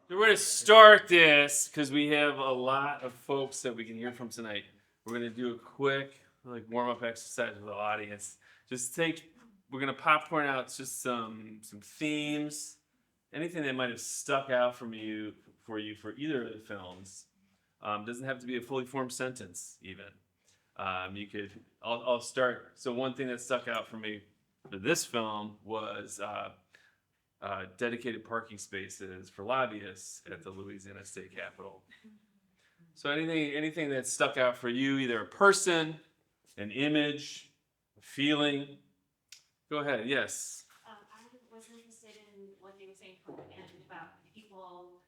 So we're going to start this because we have a lot of folks that we can hear from tonight. We're going to do a quick warm-up exercise with the audience. We're going to popcorn out just some themes, anything that might have stuck out for you for either of the films. Doesn't have to be a fully formed sentence even. I'll start. So one thing that stuck out for me for this film was dedicated parking spaces for lobbyists at the Louisiana State Capitol. So anything that stuck out for you, either a person, an image, a feeling. Go ahead. Yes. I was interested in what they were saying from the end about people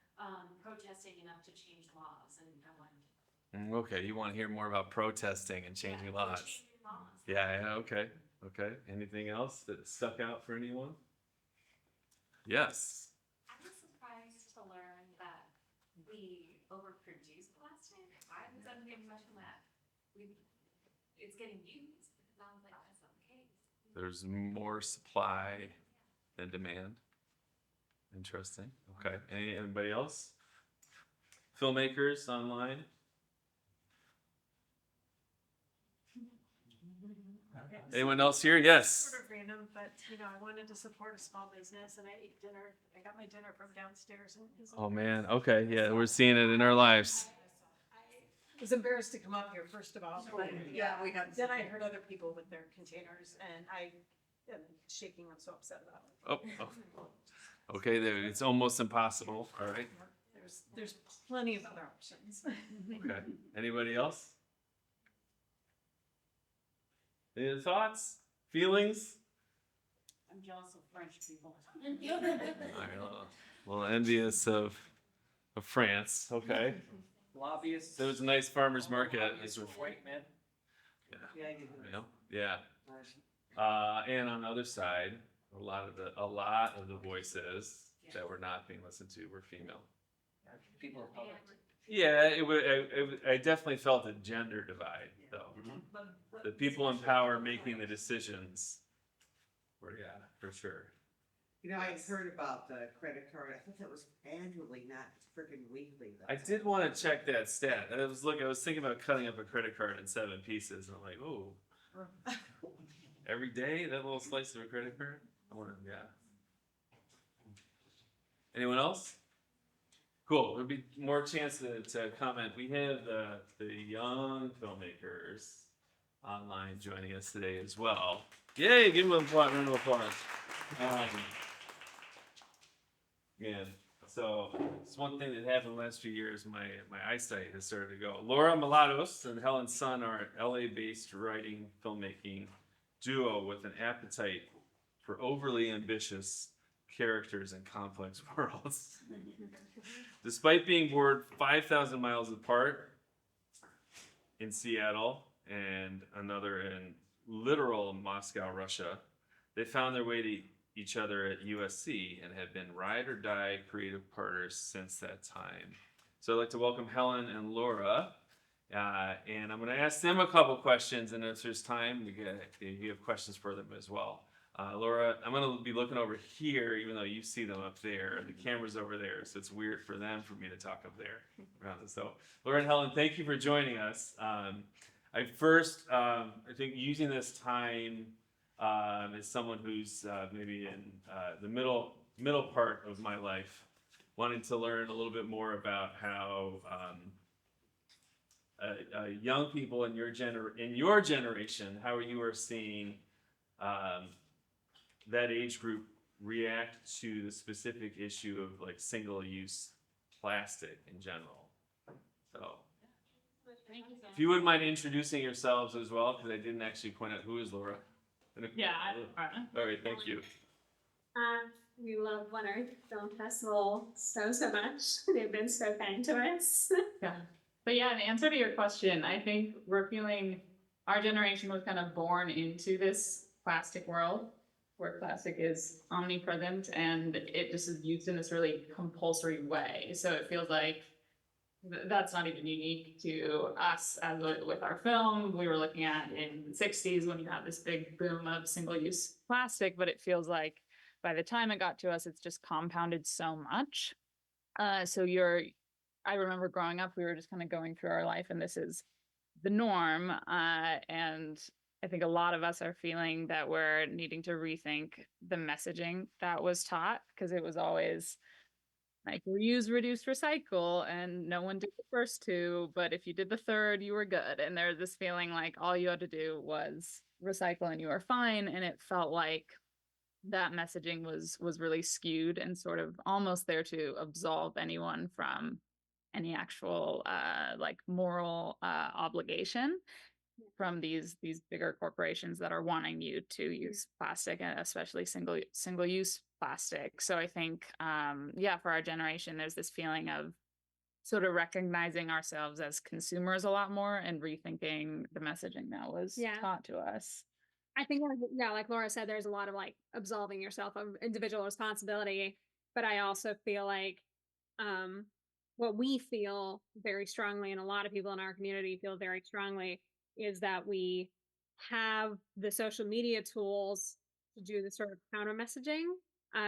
protesting enough to change laws, and I wanted. Okay, you want to hear more about protesting and changing laws. Changing laws. Yeah. Okay. Anything else that stuck out for anyone? Yes. I was surprised to learn that we overproduce plastic. I wasn't getting much of that. It's getting used. It sounds like that's not the case. There's more supply than demand. Interesting. Okay. Anybody else? Filmmakers online? Anyone else here? Yes. Sort of random, but I wanted to support a small business, and I ate dinner. I got my dinner from downstairs. And Oh man. Okay. Yeah, we're seeing it in our lives. I was embarrassed to come up here, first of all. But we had. then I heard other people with their containers, and I am shaking. I'm so upset about it. Oh. Okay. It's almost impossible. All right. There's plenty of other options. Okay. Anybody else? Any other thoughts? Feelings? I'm jealous of French people. All right, a little envious of France. Okay. Lobbyists. There was a nice farmer's market. Lobbyists with white men. Yeah. And on the other side, a lot of the voices that were not being listened to were female. People of color. Yeah, I definitely felt a gender divide, though. The people in power making the decisions were, for sure. I heard about the credit card. I thought that was annually, not freaking weekly. I did want to check that stat. I was thinking about cutting up a credit card in 7 pieces, and I'm like, oh, every day that little slice of a credit card. Yeah. Anyone else? Cool. There'll be more chance to comment. We have the young filmmakers online joining us today as well. Yay! Give them a round of applause. So it's one thing that happened the last few years. My eyesight has started to go. Laura Malatos and Helen Sun are an LA-based writing filmmaking duo with an appetite for overly ambitious characters and complex worlds. Despite being born 5,000 miles apart in Seattle and another in literal Moscow, Russia, they found their way to each other at USC and have been ride or die creative partners since that time. So I'd like to welcome Helen and Laura. And I'm going to ask them a couple questions, and if there's time, you have questions for them as well. Laura, I'm going to be looking over here, even though you see them up there. The camera's over there, so it's weird for me to talk up there. So, Laura and Helen, thank you for joining us. I think using this time as someone who's maybe in the middle part of my life, wanting to learn a little bit more about how young people in your generation, how you are seeing that age group react to the specific issue of single-use plastic in general. So, if you wouldn't mind introducing yourselves as well, because I didn't actually point out who is Laura. Yeah, all right, thank you. we love One Earth Film Festival so much. They've been so kind to us. Yeah. But yeah, in answer to your question, I think we're feeling our generation was kind of born into this plastic world where plastic is omnipresent and it just is used in this really compulsory way. So it feels like that's not even unique to us as with our film. We were looking at in the 60s when you had this big boom of single-use plastic, but it feels like by the time it got to us, it's just compounded so much. I remember growing up, we were just kind of going through our life and this is the norm. And I think a lot of us are feeling that we're needing to rethink the messaging that was taught because it was always like reuse, reduce, recycle, and no one did the first two, but if you did the third, you were good. And there's this feeling like all you had to do was recycle and you were fine. And it felt like that messaging was really skewed and sort of almost there to absolve anyone from any actual like moral obligation from these bigger corporations that are wanting you to use plastic, and especially single use plastic. So I think for our generation there's this feeling of sort of recognizing ourselves as consumers a lot more and rethinking the messaging that was Yeah. taught to us. I think, yeah, like Laura said, there's a lot of like absolving yourself of individual responsibility. But I also feel like what we feel very strongly, and a lot of people in our community feel very strongly, is that we have the social media tools to do the sort of counter messaging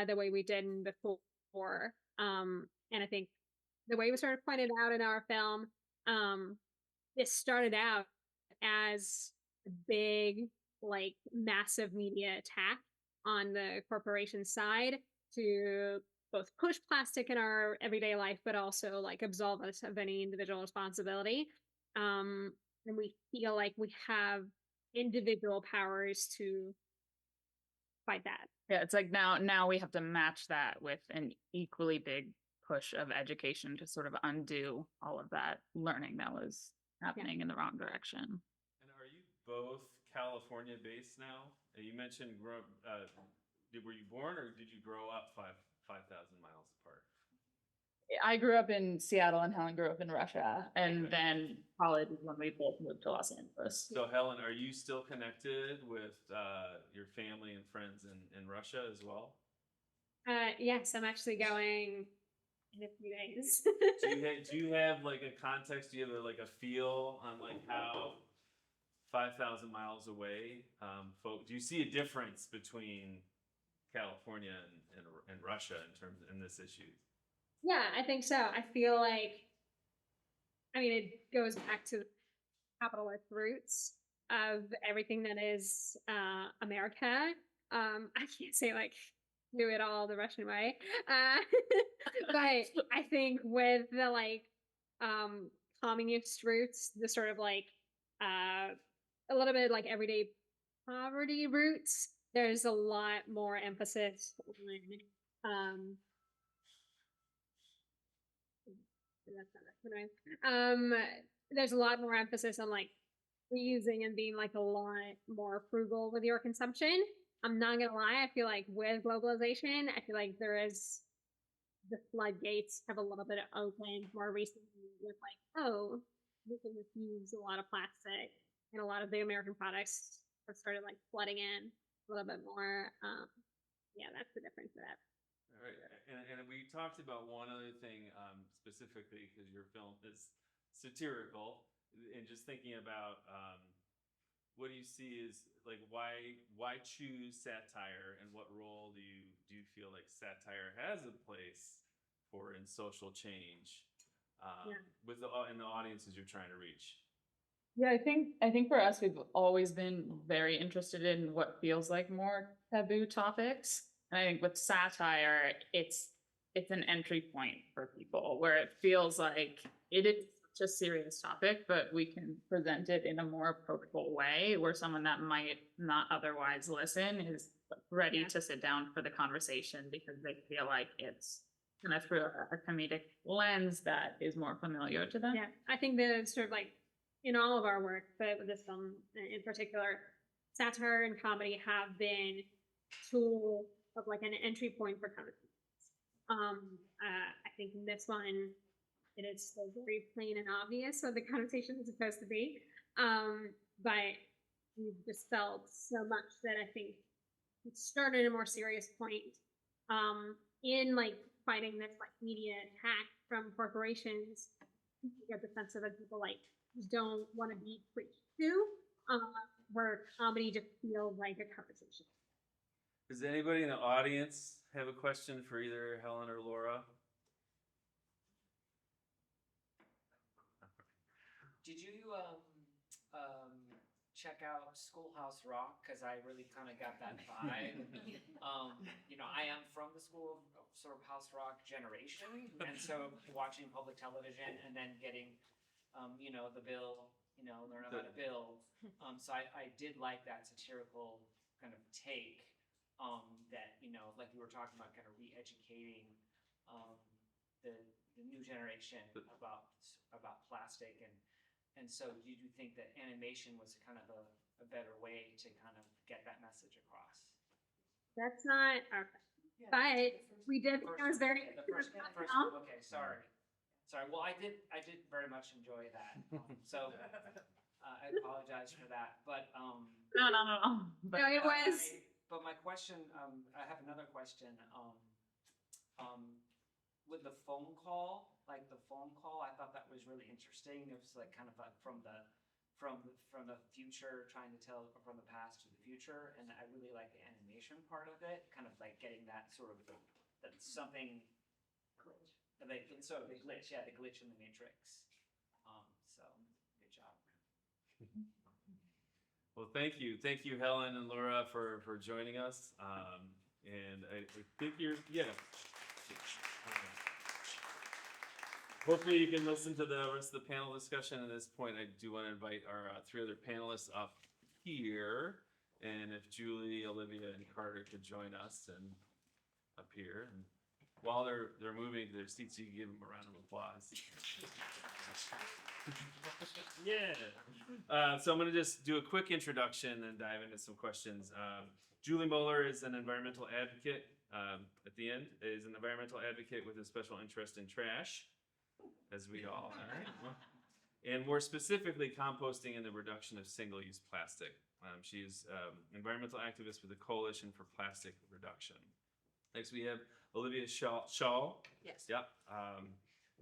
the way we did before. And I think the way it was sort of pointed out in our film, this started out as a big, like massive media attack on the corporation side to both push plastic in our everyday life, but also like absolve us of any individual responsibility. And we feel like we have individual powers to fight that. Yeah, it's like now we have to match that with an equally big push of education to sort of undo all of that learning that was happening in the wrong direction. And are you both California based now? You mentioned were you born or did you grow up 5,000 miles apart? I grew up in Seattle and Helen grew up in Russia, and Okay. then college is when we both moved to Los Angeles. So Helen, are you still connected with your family and friends in Russia as well? Yes, I'm actually going in a few days. Do you have like a context? Do you have like a feel on like how 5,000 miles away, do you see a difference between California and Russia in this issue? Yeah, I think so. I feel like, I mean, it goes back to capitalist roots of everything that is America. I can't say like do it all the Russian way, but I think with the like communist roots, the sort of like a little bit like everyday poverty roots, there's a lot more emphasis on there's a lot more emphasis on like reusing and being like a lot more frugal with your consumption. I'm not gonna lie, I feel like with globalization, I feel like there is the floodgates have a little bit opened more recently with like, oh, we can just use a lot of plastic, and a lot of the American products have started like flooding in a little bit more. Yeah, that's the difference of that. All right, and we talked about one other thing specifically because your film is satirical, and just thinking about what do you see is like why choose satire, and what role do you feel like satire has a place for in social change with in the audiences you're trying to reach? Yeah, I think for us, we've always been very interested in what feels like more taboo topics. And I think with satire, it's an entry point for people where it feels like it is such a serious topic, but we can present it in a more approachable way where someone that might not otherwise listen is ready to sit down for the conversation because they feel like it's kind of through a comedic lens that is more familiar to them. Yeah, I think the sort of like in all of our work, but with this film in particular, satire and comedy have been tool of like an entry point for conversations. I think in this one, it is so very plain and obvious what the conversation is supposed to be. But we just felt so much that I think it started a more serious point in like fighting this like media attack from corporations. You get the sense of that people like don't want to be preached to, where comedy just feels like a conversation. Does anybody in the audience have a question for either Helen or Laura? Did you check out Schoolhouse Rock? Cause I really kind of got that vibe. You know, I am from the school of sort of house rock generation, and so watching public television and then getting, you know, the bill, you know, learn about a bill. So I did like that satirical kind of take, that, you know, like you were talking about, kind of re-educating, the new generation about plastic, and so you do think that animation was kind of a better way to kind of get that message across? That's not, but we did, I was very. The first, okay, sorry. Well, I did very much enjoy that. So, I apologize for that, but, No. But No, it was, but my question, I have another question, with the phone call, I thought that was really interesting. It was like kind of like from the future, trying to tell from the past to the future, and I really like the animation part of it, kind of like getting that sort of, that's something. Glitch. The glitch, yeah, the glitch in the matrix. So, good job. Well, thank you, Helen and Laura, for joining us. And I think hopefully you can listen to the rest of the panel discussion. At this point, I do want to invite our 3 other panelists up here, and if Julie, Olivia, and Carter could join us and up here. And while they're moving to their seats, you can give them a round of applause. Yeah. So I'm going to just do a quick introduction and dive into some questions. Julie Moeller is an environmental advocate. At the end, is an environmental advocate with a special interest in trash, as we all are, and more specifically, composting and the reduction of single-use plastic. She is environmental activist with the Coalition for Plastic Reduction. Next, we have Olivia Shaw. Yes. Yep.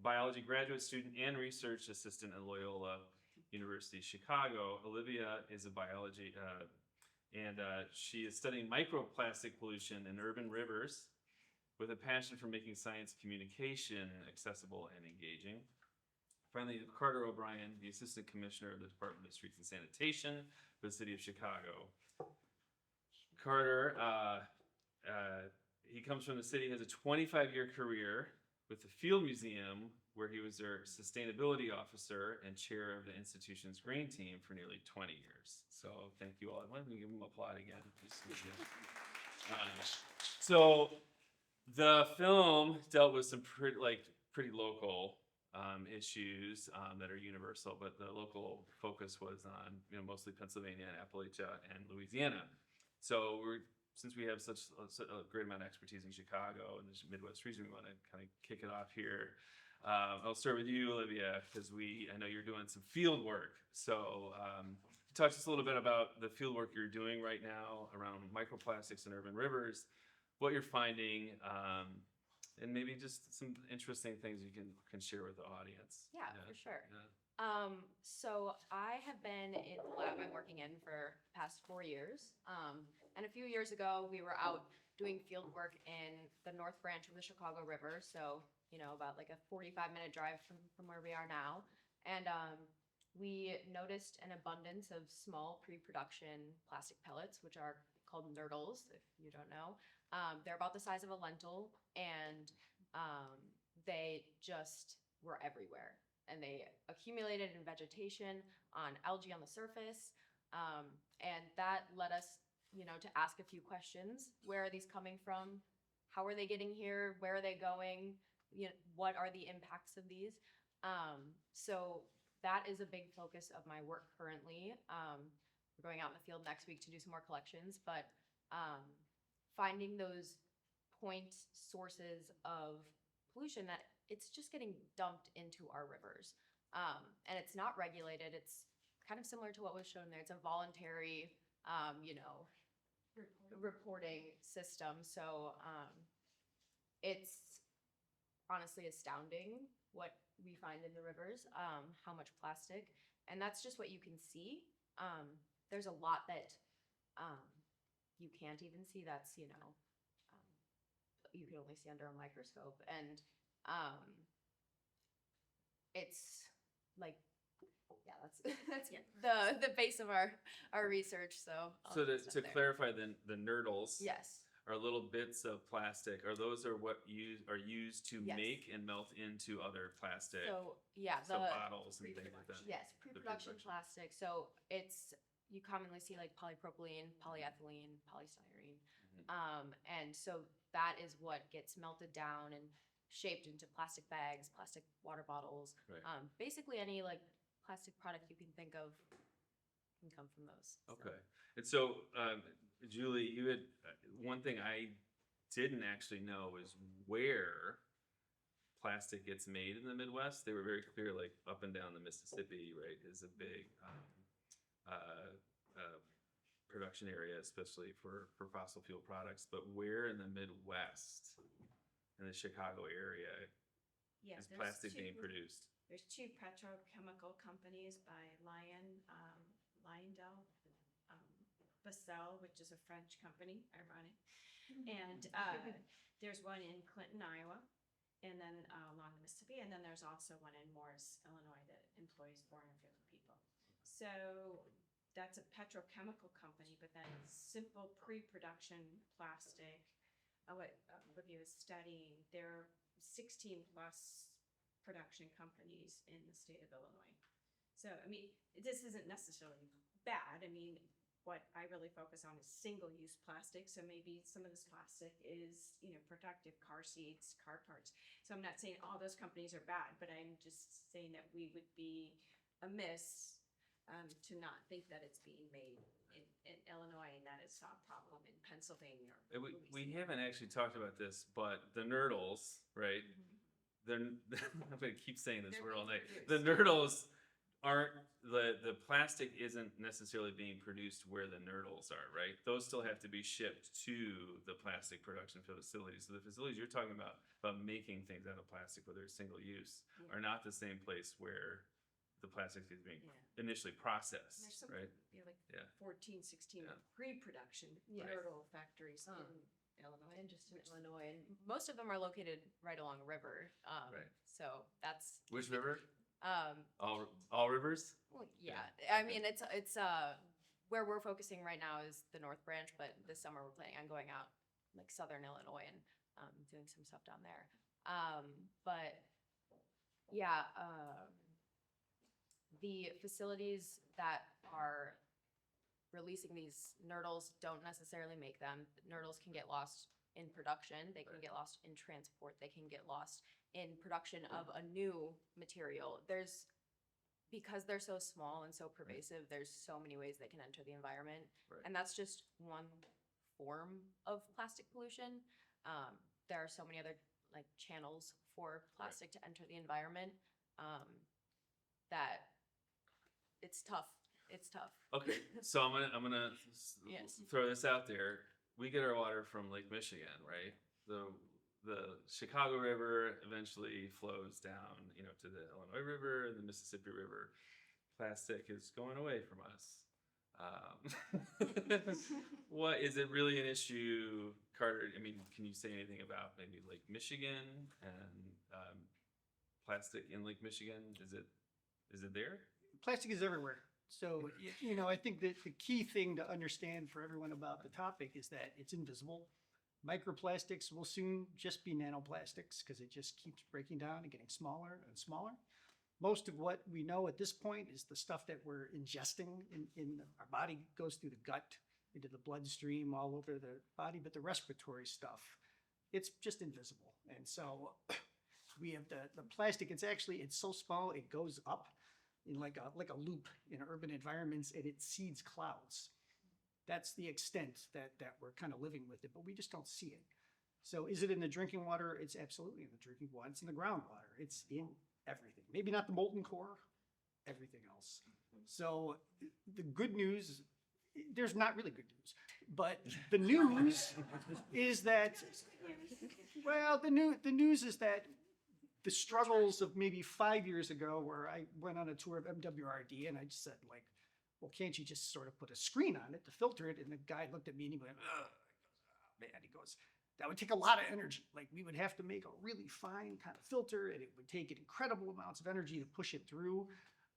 Biology graduate student and research assistant at Loyola University Chicago. Olivia is a biology, and she is studying microplastic pollution in urban rivers with a passion for making science communication accessible and engaging. Finally, Carter O'Brien, the Assistant Commissioner of the Department of Streets and Sanitation for the City of Chicago. Carter, he comes from the city, has a 25-year career with the Field Museum, where he was their sustainability officer and chair of the institution's green team for nearly 20 years. So thank you all. Why don't we give him an applaud again? So the film dealt with some pretty local issues that are universal, but the local focus was on mostly Pennsylvania and Appalachia and Louisiana. So since we have such a great amount of expertise in Chicago and the Midwest region, we want to kind of kick it off here. I'll start with you, Olivia, because I know you're doing some field work. So talk to us a little bit about the field work you're doing right now around microplastics in urban rivers, what you're finding, and maybe just some interesting things you can share with the audience. Yeah, for sure. Yeah. So I have been in the lab I'm working in for the past 4 years. And a few years ago, we were out doing field work in the North Branch of the Chicago River. So, about like a 45-minute drive from where we are now. And we noticed an abundance of small pre-production plastic pellets, which are called nurdles, if you don't know. They're about the size of a lentil, and they just were everywhere. And they accumulated in vegetation, on algae on the surface. And that led us, to ask a few questions. Where are these coming from? How are they getting here? Where are they going? What are the impacts of these? So that is a big focus of my work currently. We're going out in the field next week to do some more collections, but finding those point sources of pollution that it's just getting dumped into our rivers. And it's not regulated. It's kind of similar to what was shown there. It's a voluntary, reporting system. So it's honestly astounding what we find in the rivers, how much plastic. And that's just what you can see. There's a lot that you can't even see. That's, you can only see under a microscope. And it's like Yeah, that's the base of our research. So I'll So just to stop there. clarify, the nurdles Yes. are little bits of plastic. Are what are used to Yes. make and melt into other plastic, So yeah, so the bottles and things like that. yes, pre-production pre-production. plastic. So it's you commonly see like polypropylene, polyethylene, polystyrene. Mhm. And so that is what gets melted down and shaped into plastic bags, plastic water bottles. Right. Basically any like plastic product you can think of can come from those. So. Okay. And so, Julie, you had one thing I didn't actually know is where plastic gets made in the Midwest. They were very clear, like up and down the Mississippi, right, is a big production area, especially for fossil fuel products. But where in the Midwest, in the Chicago area, Yeah, is there's plastic being two- produced? There's two petrochemical companies by Lyondell, Basel, which is a French company, ironic. And there's one in Clinton, Iowa, and then along the Mississippi, and then there's also one in Morris, Illinois, that employs 450 people. So that's a petrochemical company, but then simple pre-production plastic. What Olivia was studying, there are 16 plus production companies in the state of Illinois. So, I mean, this isn't necessarily bad. I mean, what I really focus on is single-use plastic. So maybe some of this plastic is, productive car seats, car parts. So I'm not saying all those companies are bad, but I'm just saying that we would be amiss to not think that it's being made in Illinois and that it's not a problem in Pennsylvania or We Louisiana. haven't actually talked about this, but the nurdles, right? They're, I'm gonna keep saying this They're word all being night. The produced. nurdles aren't, the plastic isn't necessarily being produced where the nurdles are, right? Those still have to be shipped to the plastic production facilities. So the facilities you're talking about making things out of plastic, whether it's single use, Yeah. are not the same place where the plastic is being Yeah. initially There's processed, some, right? like Yeah. 14, 16 Yeah. pre-production Yeah. girdle factories Huh. in Illinois. And just in Illinois, and most of them are located right along a river. Right. So that's Which river? um, All rivers? well, yeah. Yeah, I okay. mean, it's where we're focusing right now is the North Branch, but this summer we're planning on going out like Southern Illinois and doing some stuff down there. But yeah, the facilities that are releasing these nurdles don't necessarily make them. Nurdles can get lost in production. They can Right. get lost in transport. They can get lost in production of a new material. Because they're so small and so pervasive, there's so many ways they can enter the environment. Right. And that's just one form of plastic pollution. There are so many other like channels for plastic to enter the environment that it's tough. It's tough. Okay, so I'm gonna Yes. throw this out there. We get our water from Lake Michigan, right? The Chicago River eventually flows down, to the Illinois River and the Mississippi River. Plastic is going away from us. What is it really an issue, Carter? I mean, can you say anything about maybe Lake Michigan and plastic in Lake Michigan? Is it there? Plastic is everywhere. So, I think that the key thing to understand for everyone about the topic is that it's invisible. Microplastics will soon just be nanoplastics because it just keeps breaking down and getting smaller and smaller. Most of what we know at this point is the stuff that we're ingesting in our body goes through the gut, into the bloodstream, all over the body, but the respiratory stuff, it's just invisible. And so we have the plastic, it's so small, it goes up in like a loop in urban environments and it seeds clouds. That's the extent that we're kind of living with it, but we just don't see it. So is it in the drinking water? It's absolutely in the drinking water. It's in the groundwater. It's in everything. Maybe not the molten core, everything else. So the good news, there's not really good news, but the news is that, well, the news is that the struggles of maybe 5 years ago where I went on a tour of MWRD and I just said like, well, can't you just sort of put a screen on it to filter it? And the guy looked at me and he went, ugh. Man, he goes, that would take a lot of energy. Like we would have to make a really fine kind of filter and it would take incredible amounts of energy to push it through.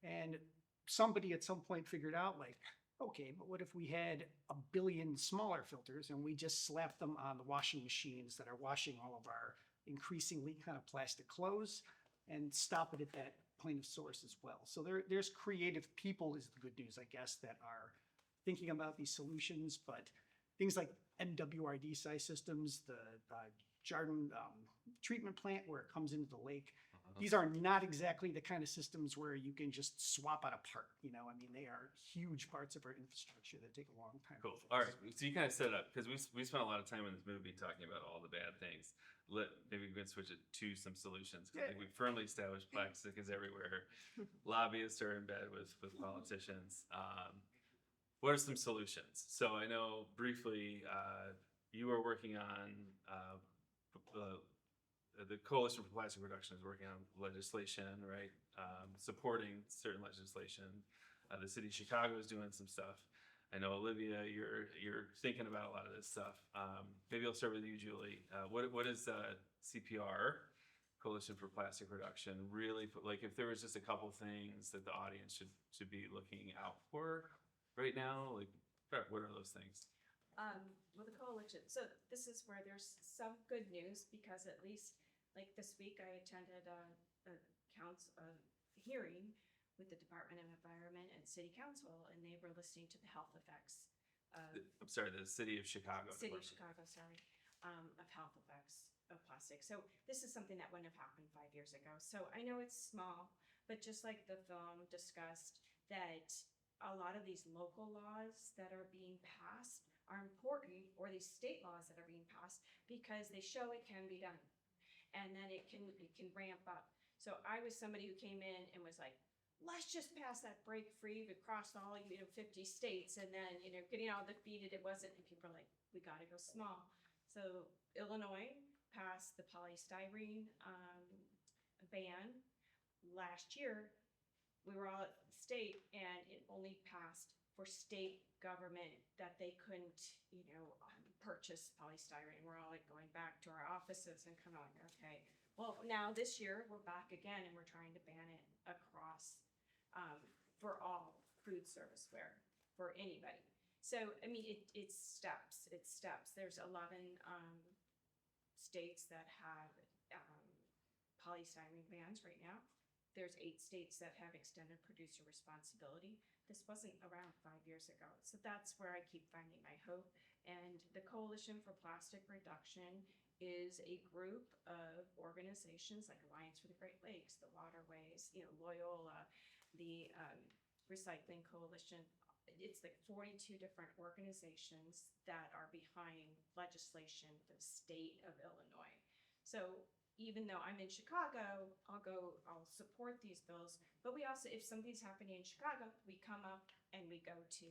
And somebody at some point figured out like, okay, but what if we had 1 billion smaller filters and we just slap them on the washing machines that are washing all of our increasingly kind of plastic clothes and stop it at that point of source as well. So there's creative people is the good news, I guess, that are thinking about these solutions, but things like MWRD size systems, the Jarden treatment plant where it comes into the lake, these are not exactly the kind of systems where you can just swap out a part, you know, I mean, they are huge parts of our infrastructure that take a long time. to Cool. fix. All right. So you kind of set it up because we spent a lot of time in this movie talking about all the bad things. Maybe we can switch it to some solutions. 'Cause I think we firmly established plastic is everywhere. Lobbyists are in bed with politicians. What are some solutions? So I know briefly you are working on the Coalition for Plastic Reduction is working on legislation, right? Supporting certain legislation. The city of Chicago is doing some stuff. I know Olivia, you're thinking about a lot of this stuff. Maybe I'll start with you, Julie. What is CPR, Coalition for Plastic Reduction, really like? If there was just a couple things that the audience should be looking out for right now, like what are those things? Well, the coalition, so this is where there's some good news because at least like this week I attended a hearing with the Department of Environment and City Council, and they were listening to the health effects of I'm sorry, the city of Chicago. City of Department. Chicago, sorry, of health effects of plastic. So this is something that wouldn't have happened 5 years ago. So I know it's small, but just like the film discussed, that a lot of these local laws that are being passed are important, or these state laws that are being passed, because they show it can be done. And then it can ramp up. So I was somebody who came in and was like, let's just pass that break free across all, 50 states. And then, getting all defeated, it wasn't, and people are like, we gotta go small. So Illinois passed the polystyrene ban last year. We were all at the state, and it only passed for state government that they couldn't, purchase polystyrene. We're all like going back to our offices and kind of like, okay. Well, now this year we're back again, and we're trying to ban it across for all food service ware for anybody. So I mean, it's steps. It's steps. There's 11 states that have polystyrene bans right now. There's 8 states that have extended producer responsibility. This wasn't around 5 years ago. So that's where I keep finding my hope. And the Coalition for Plastic Reduction is a group of organizations like Alliance for the Great Lakes, the Waterways, Loyola, the Recycling Coalition. It's like 42 different organizations that are behind legislation for the state of Illinois. So even though I'm in Chicago, I'll support these bills, but we also, if something's happening in Chicago, we come up and we go to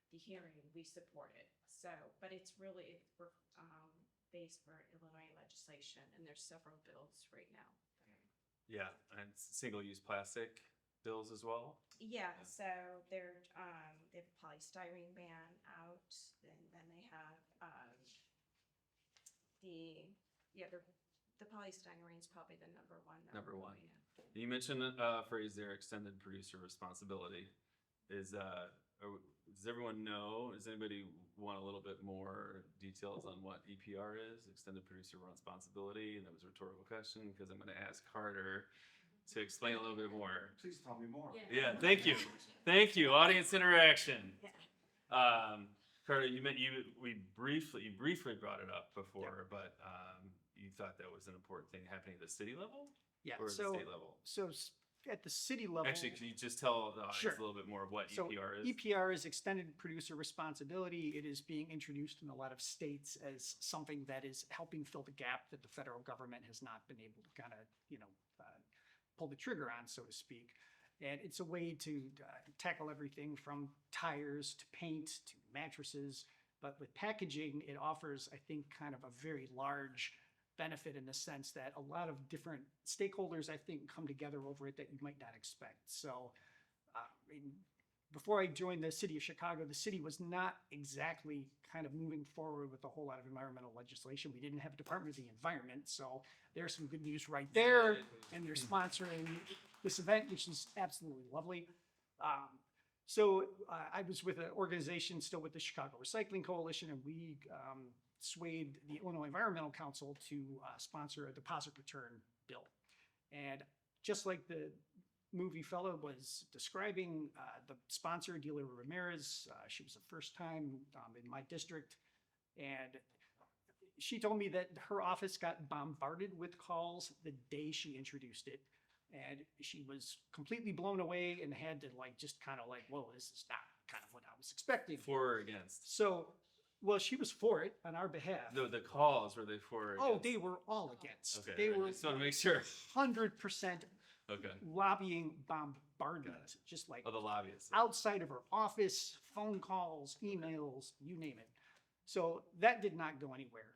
the hearing, we support it. So, but it's really, we're based for Illinois legislation, and there's several bills right now. Yeah, and single-use plastic bills as well. Yeah, so they have a polystyrene ban out, and then they have the polystyrene is probably the number one. Number one. Yeah. You mentioned a phrase there, extended producer responsibility. Does everyone know? Does anybody want a little bit more details on what EPR is, extended producer responsibility? And that was a rhetorical question because I'm going to ask Carter to explain a little bit more. Please tell me more. Yeah, thank you. Thank you. Audience interaction. Carter, you briefly brought it up before, but you thought that was an important thing happening at the city level? Yeah, Or at the state level? So at the city level. Actually, can you just tell the audience Sure. a little bit more of what So EPR is? EPR is extended producer responsibility. It is being introduced in a lot of states as something that is helping fill the gap that the federal government has not been able to kind of, pull the trigger on, so to speak. And it's a way to tackle everything from tires to paint to mattresses. But with packaging, it offers, I think, kind of a very large benefit in the sense that a lot of different stakeholders, I think, come together over it that you might not expect. So before I joined the city of Chicago, the city was not exactly kind of moving forward with a whole lot of environmental legislation. We didn't have a Department of the Environment, so there's some good news right there. And they're sponsoring this event, which is absolutely lovely. I was with an organization still with the Chicago Recycling Coalition, and we swayed the Illinois Environmental Council to sponsor a deposit return bill. And just like the movie fellow was describing, the sponsor, Delia Ramirez, she was the first time in my district, and she told me that her office got bombarded with calls the day she introduced it. And she was completely blown away and had to like, just kind of like, whoa, this is not kind of what I was expecting. For or against? So, well, she was for it on our behalf. The calls, were they for or Oh, against? they were all against. Okay, They right, were just wanna make sure. 100% Okay. lobbying bombardment, just like Oh, the lobbyists. outside of her office, phone calls, emails, you name it. So that did not go anywhere.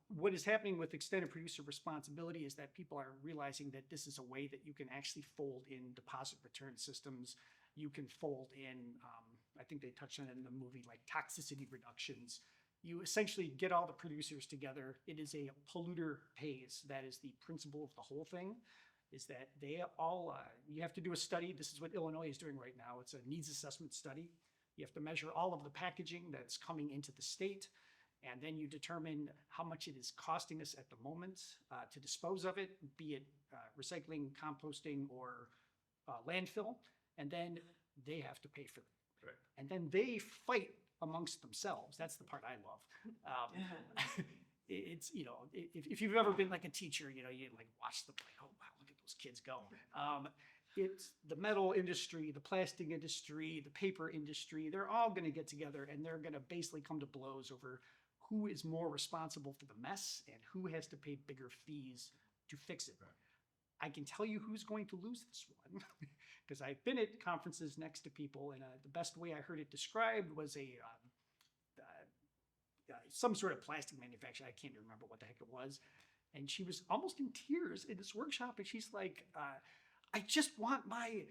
What is happening with extended producer responsibility is that people are realizing that this is a way that you can actually fold in deposit return systems. You can fold in, I think they touched on it in the movie, like toxicity reductions. You essentially get all the producers together. It is a polluter pays. That is the principle of the whole thing, is that they all, you have to do a study. This is what Illinois is doing right now. It's a needs assessment study. You have to measure all of the packaging that's coming into the state. And then you determine how much it is costing us at the moment to dispose of it, be it recycling, composting, or landfill. And then they have to pay for it. Right. And then they fight amongst themselves. That's the part I love. It's, you know, if you've ever been like a teacher, you know, you like watch them like, oh, wow, look at those kids go. It's the metal industry, the plastic industry, the paper industry. They're all going to get together and they're going to basically come to blows over who is more responsible for the mess and who has to pay bigger fees to fix it. I can tell you who's going to lose this one because I've been at conferences next to people, and the best way I heard it described was some sort of plastic manufacturer. I can't remember what the heck it was. And she was almost in tears in this workshop, and she's like, I just want my,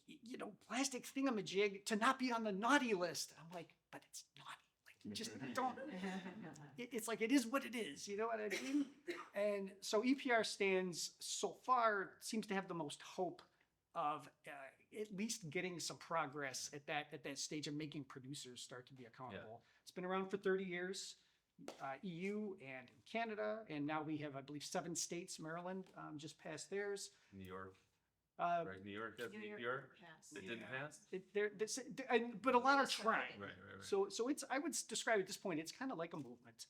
you know, plastic thingamajig to not be on the naughty list. I'm like, but it's naughty. Just don't. It's like, it is what it is. You know what I mean? And so EPR stands so far seems to have the most hope of at least getting some progress at that stage of making producers start to be accountable. It's been around for 30 years, EU and Canada, and now we have, I believe, 7 states. Maryland just passed theirs. New York. Uh, Right, New York has New the York EPR? passed. It didn't pass? But a lot are trying. Right. So it's, I would describe at this point, it's kind of like a movement.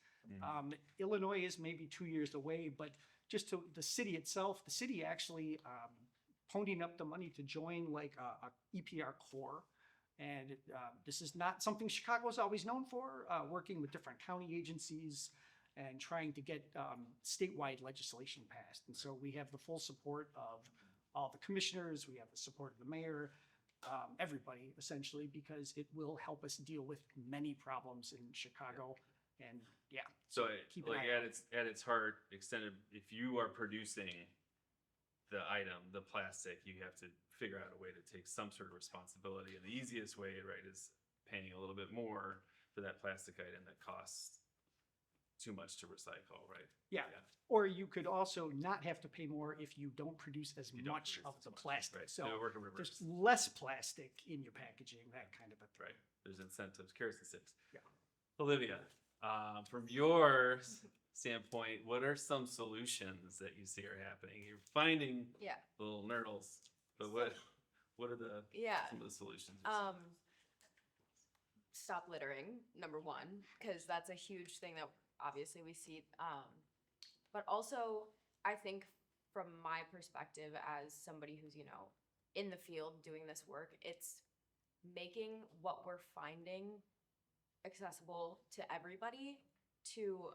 Illinois is maybe 2 years away, but just to the city itself, the city actually ponying up the money to join like a EPR core. And this is not something Chicago's always known for, working with different county agencies and trying to get statewide legislation passed. And so we have the full support of all the commissioners, we have the support of the mayor, everybody essentially, because it will help us deal with many problems in Chicago. And yeah, So Keep an like eye at its heart, extended, if you are producing the item, the plastic, you have to figure out a way to take some sort of responsibility. And the easiest way, right, is paying a little bit more for that plastic item that costs too much to recycle, right? yeah. Or you could also not have to pay more if you don't produce as You don't much produce of as the much, plastic. right. So It'll work in there's reverse. less plastic in your packaging, that kind of a thing. Right, there's incentives, carrots and sticks. Yeah. Olivia, from your standpoint, what are some solutions that you see are happening? You're finding Yeah. little nurdles, but what are the Yeah. some of the solutions? you're seeing? Stop littering, number one, because that's a huge thing that obviously we see. But also, I think from my perspective as somebody who's, you know, in the field doing this work, it's making what we're finding accessible to everybody to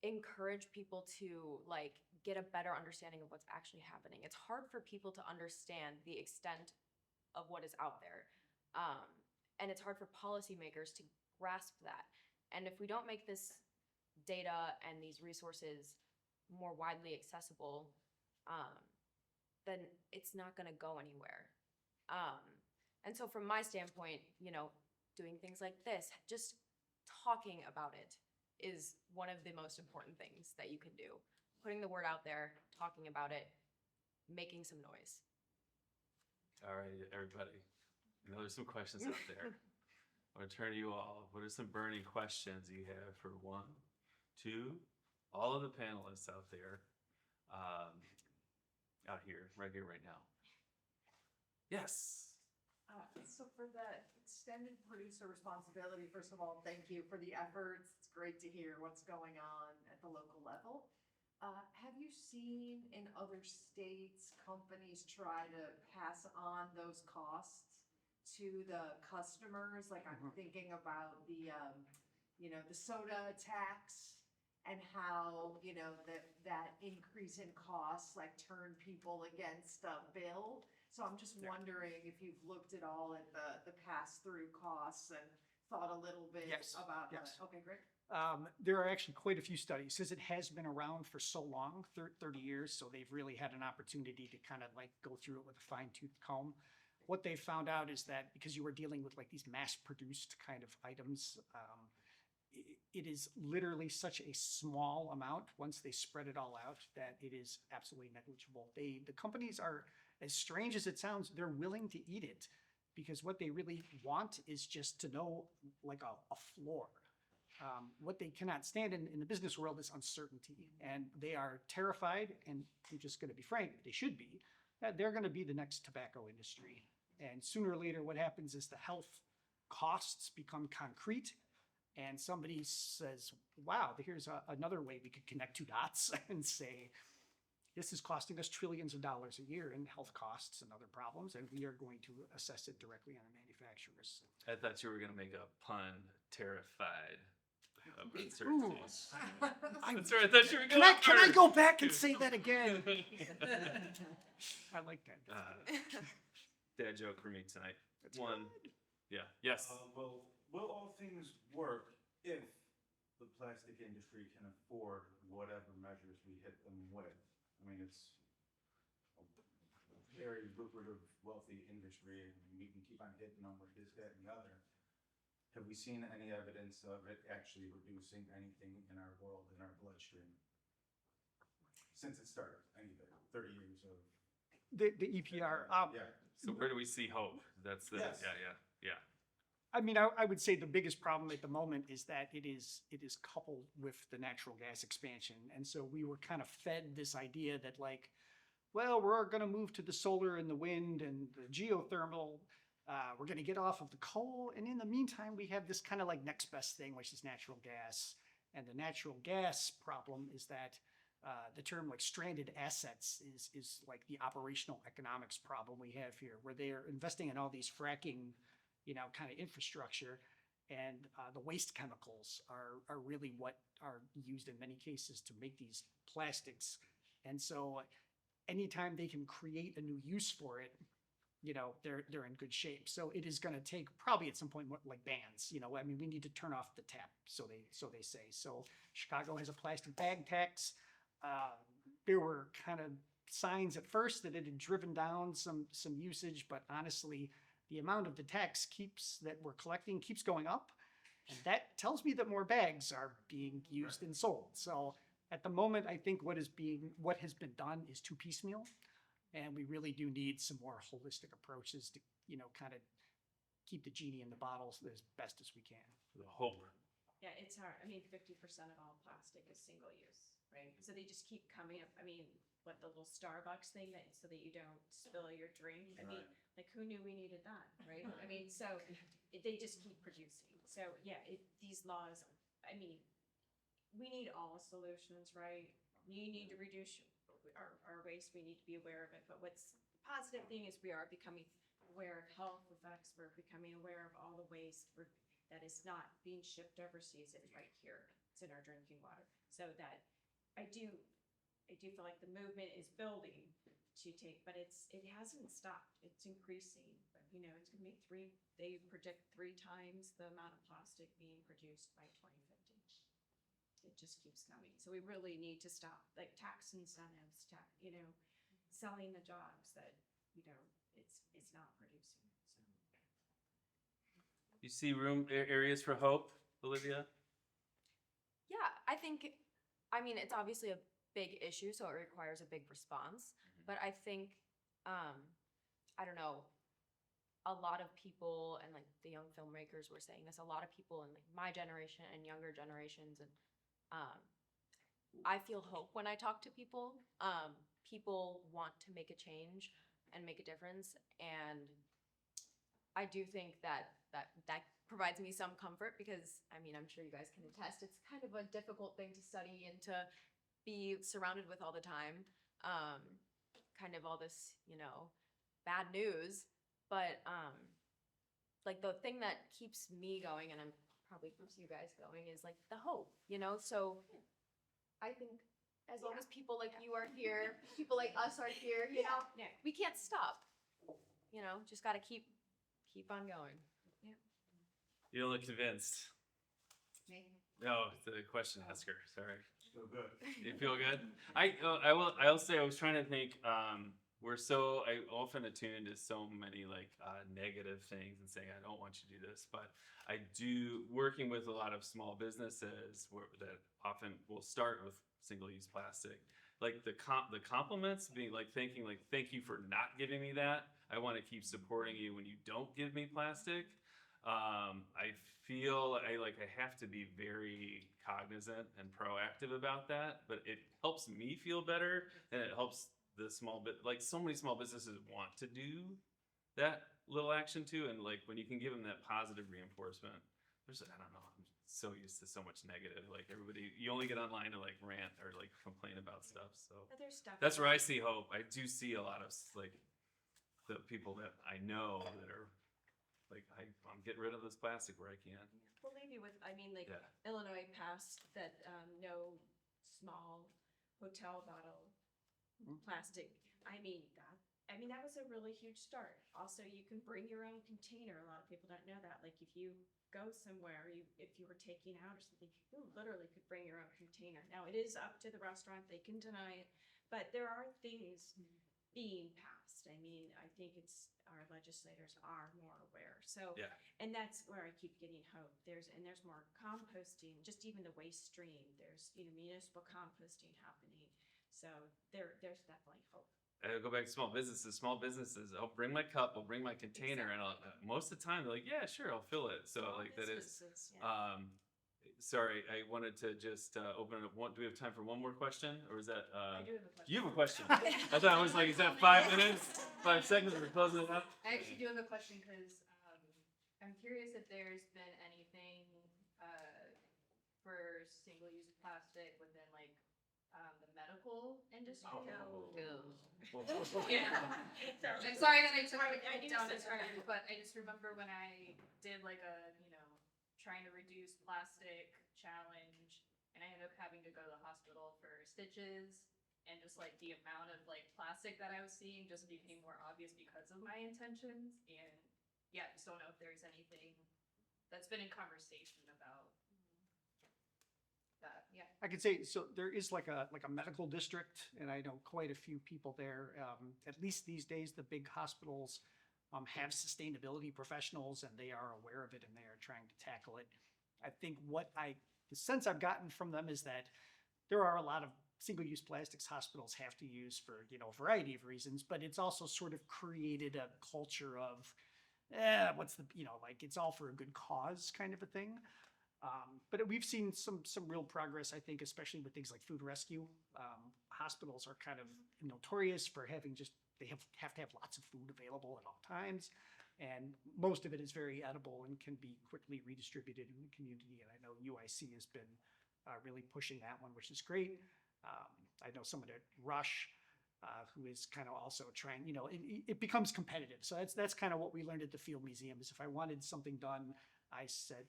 encourage people to like get a better understanding of what's actually happening. It's hard for people to understand the extent of what is out there. And it's hard for policymakers to grasp that. And if we don't make this data and these resources more widely accessible, then it's not going to go anywhere. And so from my standpoint, you know, doing things like this, just talking about it is one of the most important things that you can do. Putting the word out there, talking about it, making some noise. All right, everybody. I know there's some questions out there. I want to turn to you all. What are some burning questions you have for one, two, all of the panelists out there, out here, right here, right now? Yes. So for that extended producer responsibility, first of all, thank you for the efforts. It's great to hear what's going on at the local level. Have you seen in other states, companies try to pass on those costs to the customers? Like I'm thinking about the, the soda tax and how, that increase in costs like turn people against a bill. So I'm just wondering if you've looked at all at the pass-through costs and thought a little bit Yes, about that. yes. Okay, great. There are actually quite a few studies because it has been around for so long, 30 years. So they've really had an opportunity to kind of like go through it with a fine tooth comb. What they found out is that because you were dealing with like these mass produced kind of items, it is literally such a small amount once they spread it all out that it is absolutely negligible. The companies are, as strange as it sounds, they're willing to eat it because what they really want is just to know like a floor. What they cannot stand in the business world is uncertainty, and they are terrified, and I'm just going to be frank, they should be, that they're going to be the next tobacco industry. And sooner or later, what happens is the health costs become concrete, and somebody says, wow, here's another way we could connect two dots and say, this is costing us trillions of dollars a year in health costs and other problems, and we are going to assess it directly on the manufacturers. I thought you were going to make a pun, terrified of uncertainty. That's right. I thought you were going Can I go back and say that again? I like that. Dad joke for me tonight. That's One. Yeah. Yes. Well, will all things work if the plastic industry can afford whatever measures we hit them with? I mean, it's a very lucrative, wealthy industry, and we can keep on hitting them with this, that, and the other. Have we seen any evidence of it actually reducing anything in our world, in our bloodstream? Since it started, anyway, 30 years of. The EPR. Yeah. So where do we see hope? That's the, Yes. yeah. I mean, I would say the biggest problem at the moment is that it is coupled with the natural gas expansion. And so we were kind of fed this idea that like, well, we're going to move to the solar and the wind and the geothermal. We're going to get off of the coal. And in the meantime, we have this kind of like next best thing, which is natural gas. And the natural gas problem is that the term like stranded assets is like the operational economics problem we have here, where they're investing in all these fracking, kind of infrastructure, and the waste chemicals are really what are used in many cases to make these plastics. And so anytime they can create a new use for it, they're in good shape. So it is going to take probably at some point more like bans. I mean, we need to turn off the tap, so they say. So Chicago has a plastic bag tax. There were kind of signs at first that it had driven down some usage, but honestly, the amount of the tax that we're collecting keeps going up, and that tells me that more bags are being used and sold. So at the moment, I think what has been done is too piecemeal, and we really do need some more holistic approaches to kind of keep the genie in the bottles as best as we can. The hope. Yeah, it's hard. I mean, 50% of all plastic is single use, right? So they just keep coming up. I mean, what the little Starbucks thing so that you don't spill your drink. I mean, like who knew we needed that, right? I mean, so they just keep producing. So yeah, these laws, I mean, we need all solutions, right? You need to reduce our waste. We need to be aware of it. But what's the positive thing is we are becoming aware of health effects. We're becoming aware of all the waste that is not being shipped overseas. It's right here. It's in our drinking water. So that I do feel like the movement is building to take, but it hasn't stopped. It's increasing. But it's gonna be they predict 3 times the amount of plastic being produced by 2050. It just keeps coming. So we really need to stop, like tax incentives, selling the jobs that, it's not producing. So. You see areas for hope, Olivia? Yeah, I mean, it's obviously a big issue, so it requires a big response. but I think, I don't know, a lot of people and like the young filmmakers were saying this, a lot of people in like my generation and younger generations, and I feel hope when I talk to people. People want to make a change and make a difference, and I do think that provides me some comfort because I mean I'm sure you guys can attest it's kind of a difficult thing to study and to be surrounded with all the time. Kind of all this, bad news. But like the thing that keeps me going and I'm probably keeps you guys going is like the hope, So I think as long as people like you are here, people like us are here, we can't stop. Just gotta keep on going. You don't look convinced. No, the question asker, sorry. So good. You feel good? I'll say I was trying to think, I often attuned to so many like negative things and saying I don't want you to do this, but I do working with a lot of small businesses that often will start with single-use plastic. Like the compliments being like thinking like thank you for not giving me that. I want to keep supporting you when you don't give me plastic. I feel I have to be very cognizant and proactive about that, but it helps me feel better and it helps the so many small businesses want to do that little action too. And like when you can give them that positive reinforcement, I don't know, I'm so used to so much negative, like everybody, you only get online to like rant or like complain about stuff. So But there's stuff. that's where I see hope. I do see a lot of like the people that I know that are like, I'm getting rid of this plastic where I can. We'll leave you with, Yeah. Illinois passed that, no small hotel bottle plastic. That was a really huge start. Also, you can bring your own container. A lot of people don't know that. Like if you go somewhere, if you were taking out or something, you literally could bring your own container. Now it is up to the restaurant. They can deny it, but there are things being passed. I think our legislators are more aware. So, Yeah. and that's where I keep getting hope. There's more composting, just even the waste stream. There's, municipal composting happening. So there's definitely hope. I'll go back to small businesses. Small businesses, I'll bring my cup, I'll bring my container, and most of the time they're like, yeah, sure, I'll fill it. So Small like that is. businesses, yeah. Sorry, I wanted to just open it up. Do we have time for one more question, or is that? I do have a question. You have a question. I thought I was like, is that 5 minutes, 5 seconds? We're closing it up. I actually do have a question because I'm curious if there's been anything for single-use plastic within like the medical industry. Yeah. I'm sorry that I took it down this road, but I just remember when I did like a trying to reduce plastic challenge, and I ended up having to go to the hospital for stitches. And just like the amount of like plastic that I was seeing just became more obvious because of my intentions. And yeah, I just don't know if there's anything that's been in conversation about that. Yeah. I could say, so there is like a medical district, and I know quite a few people there. At least these days, the big hospitals have sustainability professionals, and they are aware of it, and they are trying to tackle it. I think the sense I've gotten from them is that there are a lot of single-use plastics hospitals have to use for, a variety of reasons, but it's also sort of created a culture of, it's all for a good cause kind of a thing. But we've seen some real progress, I think, especially with things like food rescue. Hospitals are kind of notorious for they have to have lots of food available at all times. And most of it is very edible and can be quickly redistributed in the community. And I know UIC has been really pushing that one, which is great. I know someone at Rush who is kind of also trying, it becomes competitive. So that's kind of what we learned at the Field Museum is if I wanted something done, I said,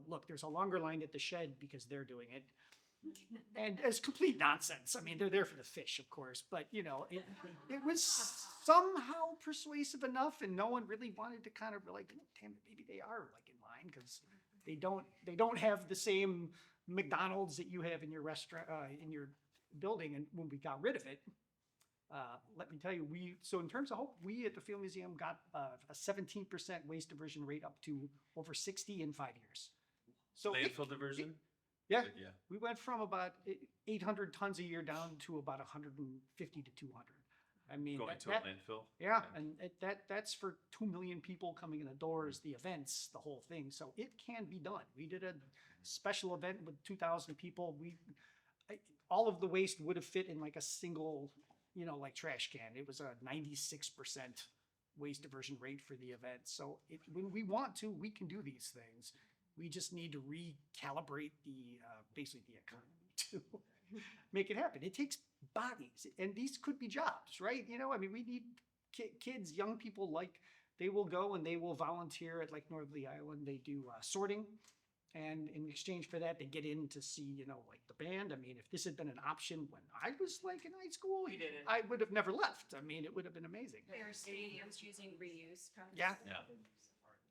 look, there's a longer line at the shed because they're doing it. And it's complete nonsense. They're there for the fish, of course, but it was somehow persuasive enough, and no one really wanted to kind of be like, damn it, maybe they are like in line because they don't have the same McDonald's that you have in your restaurant in your building. And when we got rid of it, let me tell you, so in terms of hope, we at the Field Museum got a 17% waste diversion rate up to over 60 in 5 years. So landfill diversion. Yeah, Yeah. we went from about 800 tons a year down to about 150 to 200. I mean, Going that- to a that- landfill. yeah, and that's for 2 million people coming in the doors, the events, the whole thing. So it can be done. We did a special event with 2,000 people. All of the waste would have fit in like a single, like trash can. It was a 96% waste diversion rate for the event. So when we want to, we can do these things. We just need to recalibrate basically the economy to make it happen. It takes bodies, and these could be jobs, right? I mean, we need kids, young people, they will go and they will volunteer at like Northerly Island. They do sorting, and in exchange for that, they get in to see, like the band. I mean, if this had been an option when I was like in high school, We did it. I would have never left. I mean, it would have been amazing. There are stadiums using reuse. Yeah. Yeah.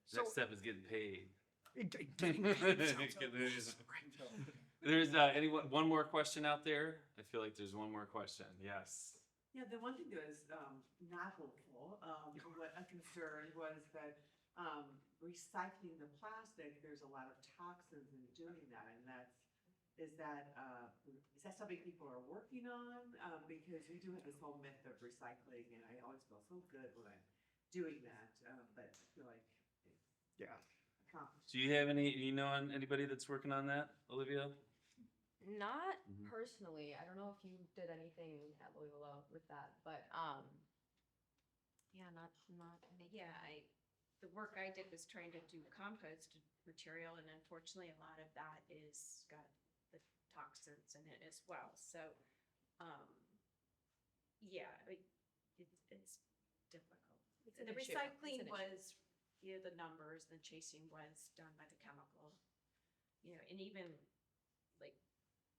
So- Next step is getting paid. Getting paid sounds There's- great. There's one more question out there. I feel like there's one more question. Yes. Yeah, the one thing that was not hopeful, what a concern was that recycling the plastic, there's a lot of toxins in doing that, and is that something people are working on? Because we do have this whole myth of recycling, and I always feel so good when I'm doing that, but I feel like it's Yeah. accomplished. Do you have anybody that's working on that, Olivia? Not Mhm. personally. I don't know if you did anything at Loyola with that, but yeah, not. Yeah, the work I did was trying to do compost material, and unfortunately, a lot of that is got the toxins in it as well. So, yeah, it's difficult. It's an The issue. recycling It's an issue. was, the numbers, the chasing was done by the chemical, and even like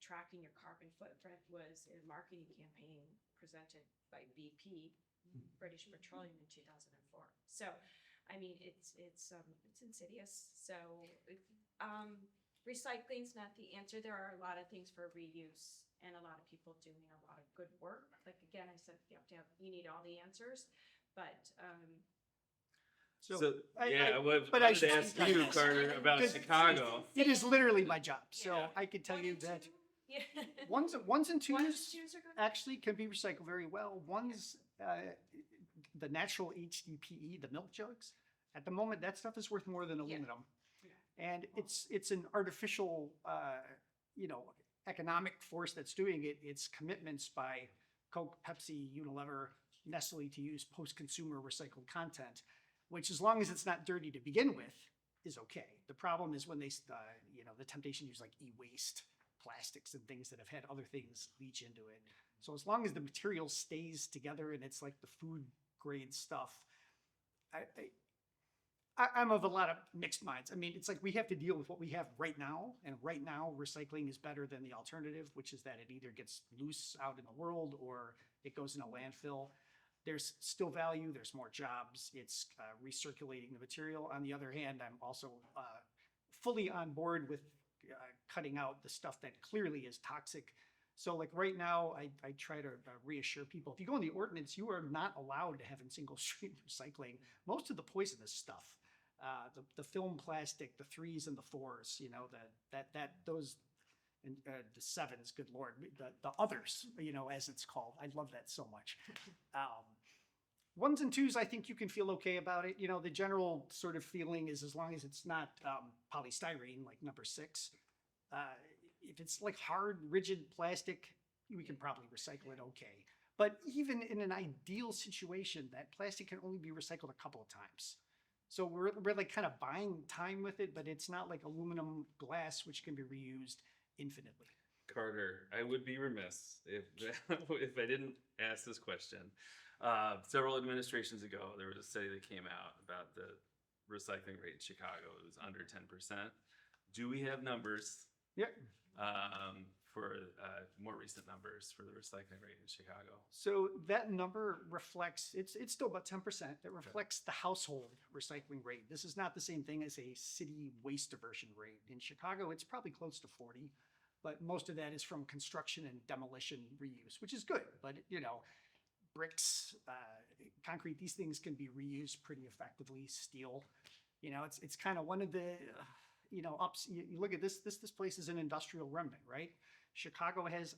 tracking your carbon footprint was a marketing campaign presented by BP, British Petroleum, in 2004. So, I mean, it's insidious. So, recycling's not the answer. There are a lot of things for reuse, and a lot of people doing a lot of good work. Like again, I said, you need all the answers, but So, yeah, I would but I wanted to should- ask you, Carter, about Good. Chicago. It is literally my job. So Yeah. I can tell One you and that two? Yeah. ones and Ones and twos twos are good. actually can be recycled very well. One's the natural HDPE, the milk jugs. At the moment, that stuff is worth more than aluminum, and it's an artificial, economic force that's doing it. It's commitments by Coke, Pepsi, Unilever, Nestle to use post-consumer recycled content, which, as long as it's not dirty to begin with, is okay. The problem is when they, the temptation to use like e-waste plastics and things that have had other things leach into it. So as long as the material stays together and it's like the food grade stuff, I'm of a lot of mixed minds. I mean, it's like we have to deal with what we have right now, and right now recycling is better than the alternative, which is that it either gets loose out in the world or it goes in a landfill. There's still value, there's more jobs, it's recirculating the material. On the other hand, I'm also fully on board with cutting out the stuff that clearly is toxic. So like right now, I try to reassure people, if you go in the ordinance, you are not allowed to have in single stream recycling most of the poisonous stuff. The film plastic, the 3s and the 4s, those, and the 7s, good Lord, the others, as it's called. I love that so much. 1s and 2s, I think you can feel okay about it. The general sort of feeling is, as long as it's not polystyrene, like number 6, if it's like hard, rigid plastic, we can probably recycle it okay. But even in an ideal situation, that plastic can only be recycled a couple of times. So we're like kind of buying time with it, but it's not like aluminum glass, which can be reused infinitely. Carter, I would be remiss if if I didn't ask this question. Several administrations ago, there was a study that came out about the recycling rate in Chicago. It was under 10%. Do we have numbers? Yep. For more recent numbers for the recycling rate in Chicago? So that number reflects, it's still about 10%. It reflects the household recycling rate. This is not the same thing as a city waste diversion rate. In Chicago, it's probably close to 40, but most of that is from construction and demolition reuse, which is good. But, bricks, concrete, these things can be reused pretty effectively. Steel, it's kind of one of the, ups. You look at this place is an industrial remnant, right? Chicago has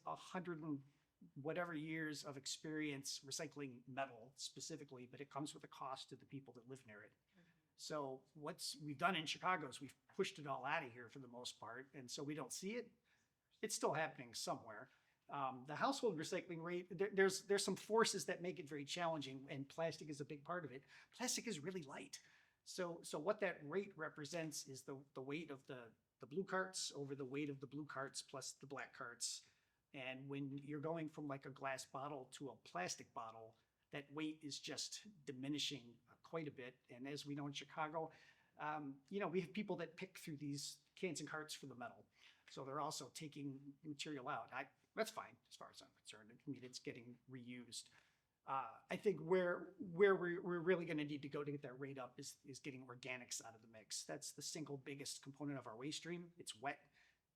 whatever years of experience recycling metal specifically, but it comes with a cost to the people that live near it. So what's we've done in Chicago is we've pushed it all out of here for the most part, and so we don't see it. It's still happening somewhere. The household recycling rate, there's some forces that make it very challenging, and plastic is a big part of it. Plastic is really light. So what that rate represents is the weight of the blue carts over the weight of the blue carts plus the black carts. And when you're going from like a glass bottle to a plastic bottle, that weight is just diminishing quite a bit. And as we know in Chicago, we have people that pick through these cans and carts for the metal. So they're also taking material out. That's fine as far as I'm concerned. I mean, it's getting reused. I think where we're really going to need to go to get that rate up is getting organics out of the mix. That's the single biggest component of our waste stream. It's wet,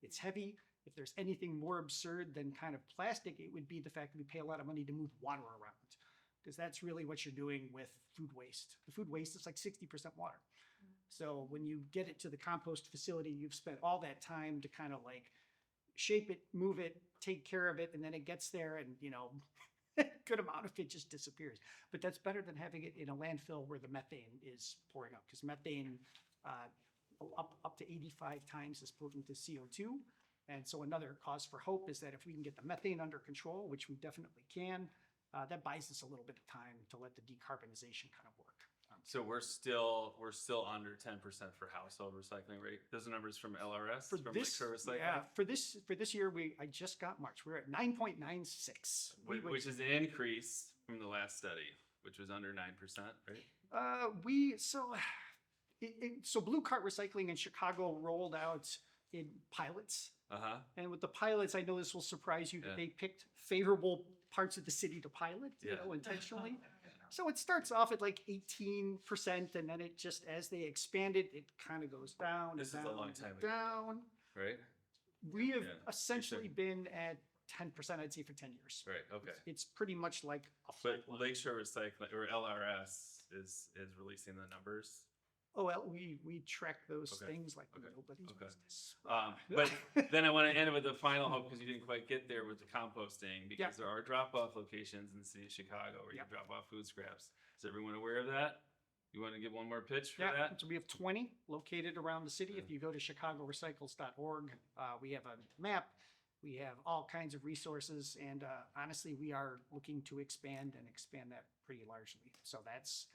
it's heavy. If there's anything more absurd than kind of plastic, it would be the fact that we pay a lot of money to move water around, because that's really what you're doing with food waste. The food waste is like 60% water. So when you get it to the compost facility, you've spent all that time to kind of like shape it, move it, take care of it, and then it gets there and, a good amount of it just disappears. But that's better than having it in a landfill where the methane is pouring up, because methane up to 85 times as potent as CO2. And so another cause for hope is that if we can get the methane under control, which we definitely can, that buys us a little bit of time to let the decarbonization kind of work. So we're still under 10% for household recycling rate. Those are numbers from LRS, For from this, Lakeshore Recycling, yeah, for this year, I just got March. We're at 9.96. which is an increase from the last study, which was under 9%, right? So Blue Cart Recycling in Chicago rolled out in pilots. Uh-huh. And with the pilots, I know this will surprise you that Yeah. they picked favorable parts of the city to pilot, Yeah. intentionally. So it starts off at like 18%, and then it just, as they expand it, it kind of goes down. This is a down, long time ago. down. Right? We have Yeah. essentially been at 10%, I'd say, for 10 years. Right, okay. It's pretty much like a flat But line. Lakeshore Recycling, or LRS, is releasing the numbers. Oh, well, we track those Okay. things like Okay. nobody's Okay. business. But then I want to end it with the final hope, because you didn't quite get there with the composting, because there are drop-off locations in the city of Chicago where you Yep. drop off food scraps. Is everyone aware of that? You want to give one more pitch for Yeah, that? so we have 20 located around the city. If you go to chicagorecycles.org, we have a map. We have all kinds of resources, and honestly, we are looking to expand that pretty largely. So that's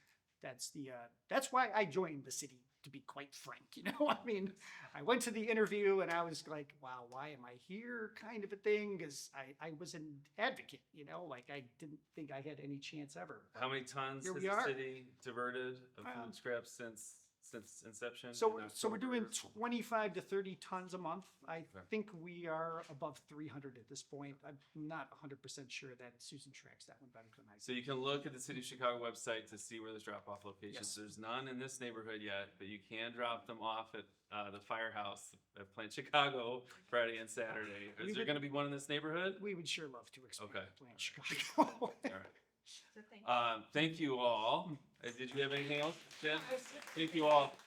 why I joined the city, to be quite frank. I mean, I went to the interview and I was like, wow, why am I here, kind of a thing, because I was an advocate, like I didn't think I had any chance ever. How many tons Here has we the are. city diverted of food scraps since inception? So in we're doing October? 25 to 30 tons a month. I Okay. think we are above 300 at this point. I'm not 100% sure that Susan tracks that one better than I do. So you can look at the City of Chicago website to see where there's drop-off locations. Yes. There's none in this neighborhood yet, but you can drop them off at the firehouse at Plant Chicago Friday and Saturday. We Is there would- going to be one in this neighborhood? We would sure love to expand Okay. Plant Chicago. All right. So thank you. Thank you all. Did you have anything else, Jen? Thank you all.